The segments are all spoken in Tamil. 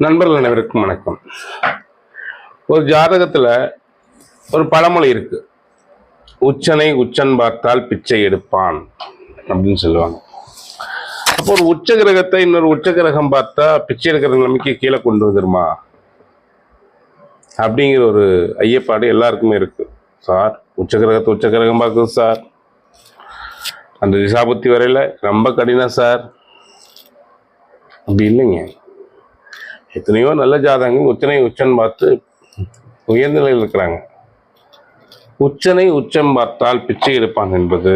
நண்பர்கள் அனைவருக்கும் வணக்கம். ஒரு ஜாதகத்துல ஒரு பழமொழி இருக்கு. உச்சனை உச்சன் பார்த்தால் பிச்சை எடுப்பான் அப்படின்னு சொல்லுவாங்க. அப்போ ஒரு உச்ச கிரகத்தை இன்னொரு உச்ச கிரகம் பார்த்தா பிச்சை எடுக்கிற நிலைமைக்கு கீழே கொண்டு வந்துருமா அப்படிங்கிற ஒரு ஐயப்பாடு எல்லாருக்குமே இருக்கு. சார், உச்ச கிரகத்தை உச்ச கிரகம் பார்க்குது சார், அந்த திசாபுத்தி வரையில ரொம்ப கடினம் சார். அப்படி இல்லைங்க. எத்தனையோ நல்ல ஜாதகங்கள் உச்சனை உச்சன் பார்த்து உயர்ந்த நிலையில் இருக்கிறாங்க. உச்சனை உச்சம் பார்த்தால் பிச்சை எடுப்பான் என்பது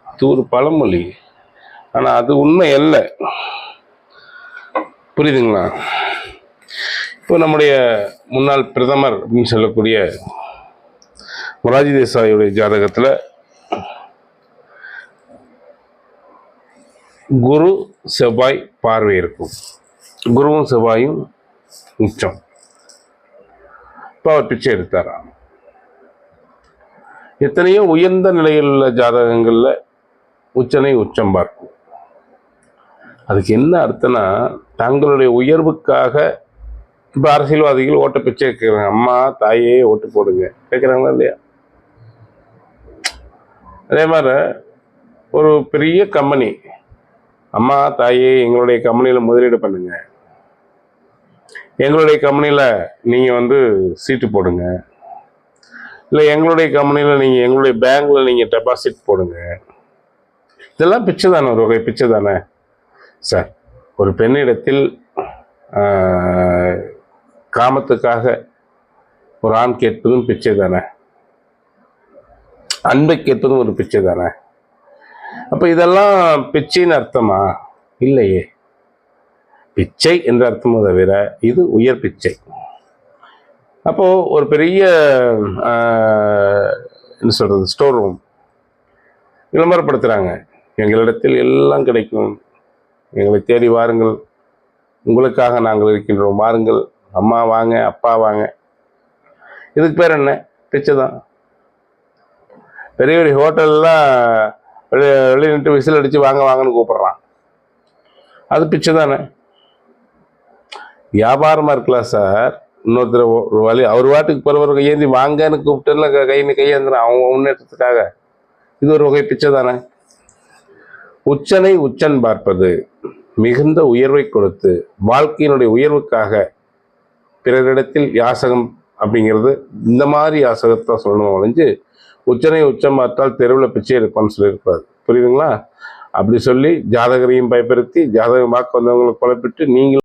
அது ஒரு பழமொழி. ஆனா அது உண்மை அல்ல. புரியுதுங்களா? இப்போ நம்முடைய முன்னாள் பிரதமர் அப்படின்னு சொல்லக்கூடிய மொரார்ஜி தேசாயுடைய ஜாதகத்துல குரு செவ்வாய் பார்வை இருக்கும். குருவும் செவ்வாயும் உச்சம். இப்போ அவர் பிச்சை எடுத்தாரா? எத்தனையோ உயர்ந்த நிலையில் உள்ள ஜாதகங்கள்ல உச்சனை உச்சம் பார்க்கும். அதுக்கு என்ன அர்த்தம்னா, தங்களுடைய உயர்வுக்காக இப்போ அரசியல்வாதிகள் ஓட்ட பிச்சை கேட்குறாங்க. அம்மா தாயே ஓட்டு போடுங்க கேட்குறாங்களா இல்லையா? அதே மாதிரி ஒரு பெரிய கம்பெனி, அம்மா தாயே எங்களுடைய கம்பெனியில் முதலீடு பண்ணுங்க, எங்களுடைய கம்பெனியில் நீங்கள் சீட்டு போடுங்க, இல்லை எங்களுடைய கம்பெனியில் நீங்கள் எங்களுடைய பேங்க்ல நீங்கள் டெபாசிட் போடுங்க. இதெல்லாம் பிச்சை தானே, ஒரு வகை பிச்சை தானே சார். ஒரு பெண்ணிடத்தில் காமத்துக்காக ஒரு ஆண் கேட்பதும் பிச்சை தானே, அன்பை கேட்பதும் ஒரு பிச்சை தானே. அப்போ இதெல்லாம் பிச்சைன்னு அர்த்தமா? இல்லையே. பிச்சை என்ற அர்த்தமோ தவிர இது உயர் பிச்சை. அப்போ ஒரு பெரிய என்ன சொல்றது, ஸ்டோர் ரூம் விளம்பரப்படுத்துறாங்க. எங்களிடத்தில் எல்லாம் கிடைக்கும், எங்களை தேடி வாருங்கள், உங்களுக்காக நாங்கள் இருக்கின்றோம், வாருங்கள், அம்மா வாங்க, அப்பா வாங்க. இதுக்கு பேர் என்ன? பிச்சை தான். பெரிய பெரிய ஹோட்டல்லாம் வெளியே நின்று விசில் அடிச்சு வாங்க வாங்கன்னு கூப்பிடுறான். அது பிச்சை தானே. வியாபாரமா இருக்கலாம் சார். இன்னொருத்தர் ஒரு வழி அவர் வாட்டுக்கு பரவ கையேந்தி வாங்கன்னு கூப்பிட்டுல கையேந்திரான் அவங்க முன்னேற்றத்துக்காக. இது ஒரு வகை பிச்சை தானே. உச்சனை உச்சன் பார்ப்பது மிகுந்த உயர்வை கொடுத்து வாழ்க்கையினுடைய உயர்வுக்காக பிறரிடத்தில் யாசகம் அப்படிங்கிறது இந்த மாதிரி யாசகத்தை சொல்லணும் ஒழிஞ்சு உச்சனை உச்சம் பார்த்தால் தெருவில் பிச்சை எடுப்பான்னு சொல்லியிருப்பாரு. புரியுதுங்களா? அப்படி சொல்லி ஜாதகரையும் பயப்படுத்தி ஜாதகம் பார்க்க வந்தவங்களை குழப்பிட்டு நீங்களும்